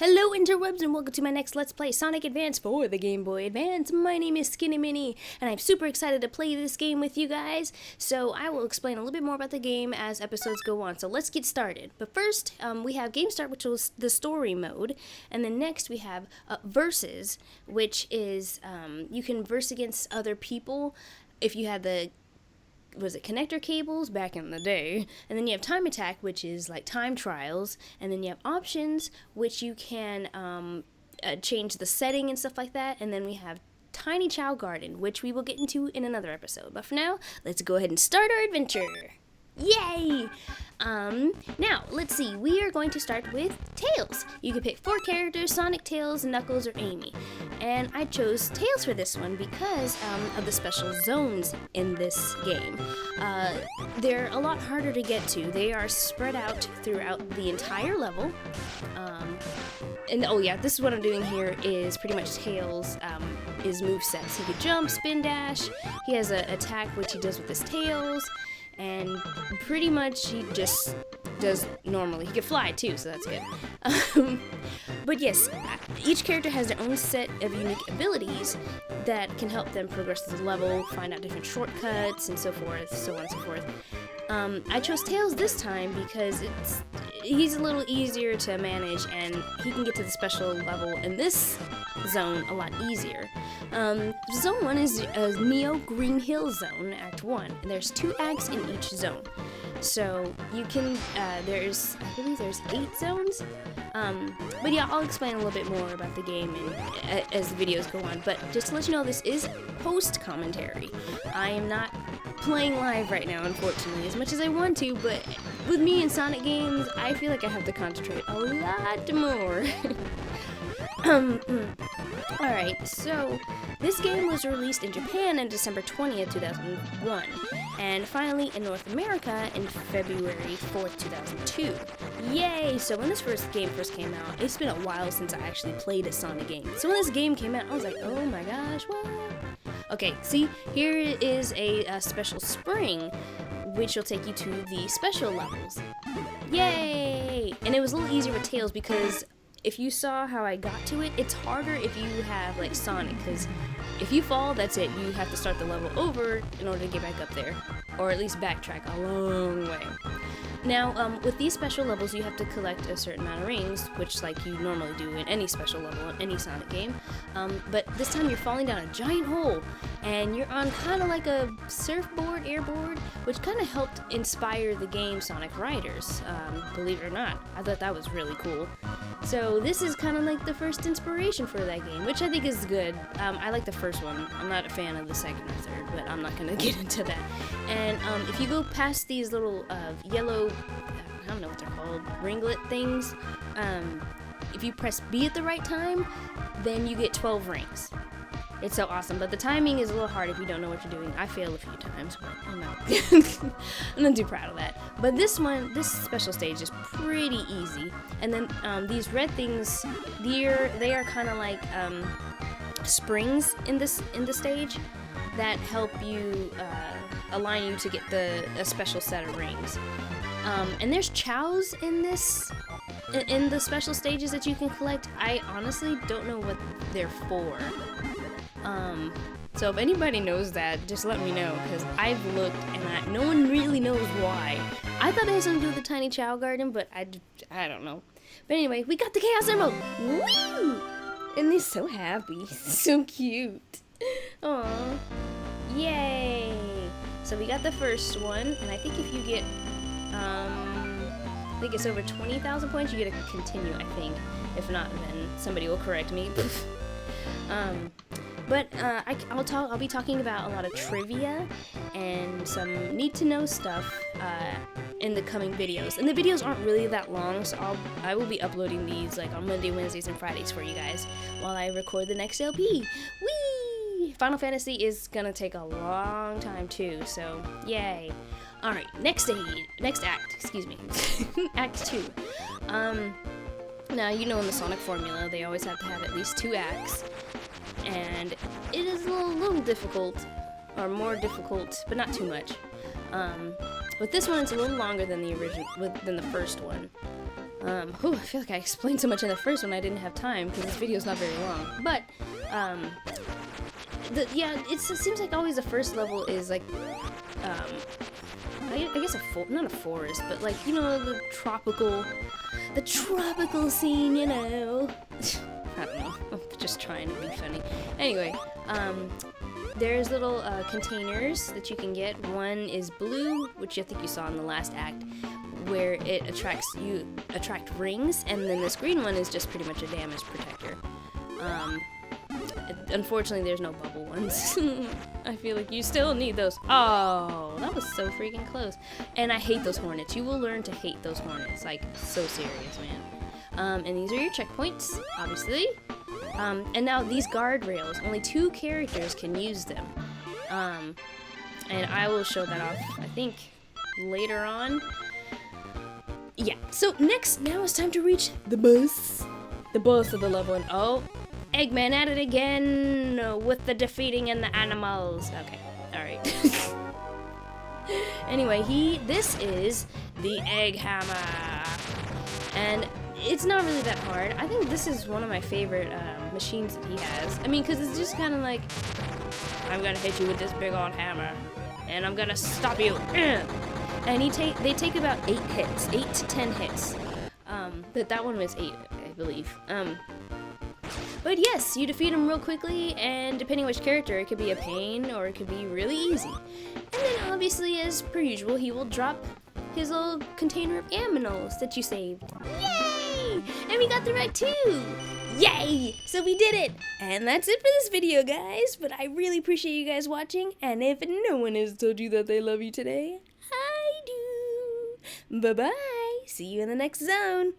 Hello interwebs and welcome to my next Let's Play Sonic Advance for the Game Boy Advance. My name is SkiniMini and I'm super excited to play this game with you guys. So I will explain a little bit more about the game as episodes go on. So let's get started. But first, we have Game Start, which was the story mode. And then next we have Versus, which is you can verse against other people if you had the connector cables back in the day. And then you have time attack, which is like time trials, and then you have options, which you can change the setting and stuff like that. And then we have Tiny Chow Garden, which we will get into in another episode. But for now, let's go ahead and start our adventure. Yay! Now, let's see, we are going to start with Tails. You can pick 4 characters: Sonic, Tails, Knuckles, or Amy. And I chose Tails for this one because of the special zones in this game. They're a lot harder to get to. They are spread out throughout the entire level. And oh yeah, this is what I'm doing here is pretty much Tails' his movesets. He could jump, spin dash, he has an attack which he does with his tails, and pretty much he just does normally. He can fly too, so that's good. But yes, each character has their own set of unique abilities that can help them progress through the level, find out different shortcuts, and so forth, so on and so forth. I chose Tails this time because he's a little easier to manage and he can get to the special level in this zone a lot easier. Zone 1 is a Neo Green Hill Zone, Act 1, and there's 2 acts in each zone. So you can, I believe there's 8 zones. But yeah, I'll explain a little bit more about the game as the videos go on. But just to let you know, this is post-commentary. I am not playing live right now, unfortunately, as much as I want to, but with me in Sonic games, I feel like I have to concentrate a lot more. Alright, so this game was released in Japan on December 20th, 2001, and finally in North America in February 4th, 2002. Yay! So when this game first came out, it's been a while since I actually played a Sonic game. So when this game came out, I was like, oh my gosh, what? Okay, see, here is a special spring, which will take you to the special levels. Yay! And it was a little easier with Tails because if you saw how I got to it, it's harder if you have like Sonic, because if you fall, that's it. You have to start the level over in order to get back up there, or at least backtrack a long way. Now, with these special levels, you have to collect a certain amount of rings, which like you normally do in any special level in any Sonic game. But this time you're falling down a giant hole, and you're on kind of like a surfboard, airboard, which kind of helped inspire the game Sonic Riders, believe it or not. I thought that was really cool. So this is kind of like the first inspiration for that game, which I think is good. I like the first one. I'm not a fan of the second or third, but I'm not going to get into that. And if you go past these little yellow, I don't know what they're called, ringlet things, if you press B at the right time, then you get 12 rings. It's so awesome, but the timing is a little hard if you don't know what you're doing. I failed a few times, but I'm not too proud of that. But this special stage is pretty easy. And then these red things, they are kind of like springs in the stage that help you align you to get a special set of rings. And there's chows in the special stages that you can collect. I honestly don't know what they're for. So if anybody knows that, just let me know, because I've looked and no one really knows why. I thought it had something to do with the Tiny Chow Garden, but I don't know. But anyway, we got the Chaos Emerald! Woo! And they're so happy. So cute. Aww. Yay! So we got the first one, and I think if you get, I think it's over 20,000 points, you get to continue, I think. If not, then somebody will correct me. But I'll be talking about a lot of trivia and some need-to-know stuff in the coming videos. And the videos aren't really that long, so I will be uploading these like on Monday, Wednesdays, and Fridays for you guys while I record the next LP. Whee! Final Fantasy is gonna take a long time too, so yay! All right, next act. Excuse me, Act 2. Now you know in the Sonic formula they always have to have at least 2 acts. And it is a little difficult, or more difficult, but not too much. With this one, it's a little longer than the first one. I feel like I explained so much in the first one I didn't have time because this video's not very long. But, it seems like always the first level is like, I guess not a forest, but like, you know, the tropical scene, you know. I don't know, I'm just trying to be funny. Anyway, there's little containers that you can get. One is blue, which I think you saw in the last act, where it attract rings, and then this green one is just pretty much a damage protector. Unfortunately, there's no bubble ones. I feel like you still need those. Oh, that was so freaking close. And I hate those hornets. You will learn to hate those hornets. Like, so serious, man. And these are your checkpoints, obviously. And now these guardrails, only 2 characters can use them. And I will show that off, I think, later on. Yeah, so now it's time to reach the boss of the level. And oh, Eggman at it again with the defeating and the animals. Okay, alright. Anyway, this is the Egg Hammer. And it's not really that hard. I think this is one of my favorite machines that he has. I mean, because it's just kind of like, I'm gonna hit you with this big old hammer, and I'm gonna stop you. And they take about 8 hits, 8 to 10 hits. But that one was 8, I believe. But yes, you defeat him real quickly, and depending which character, it could be a pain or it could be really easy. And then obviously, as per usual, he will drop his little container of aminals that you saved. Yay! And we got the right 2! Yay! So we did it! And that's it for this video, guys. But I really appreciate you guys watching, and if no one has told you that they love you today, I do. Bye-bye! See you in the next zone!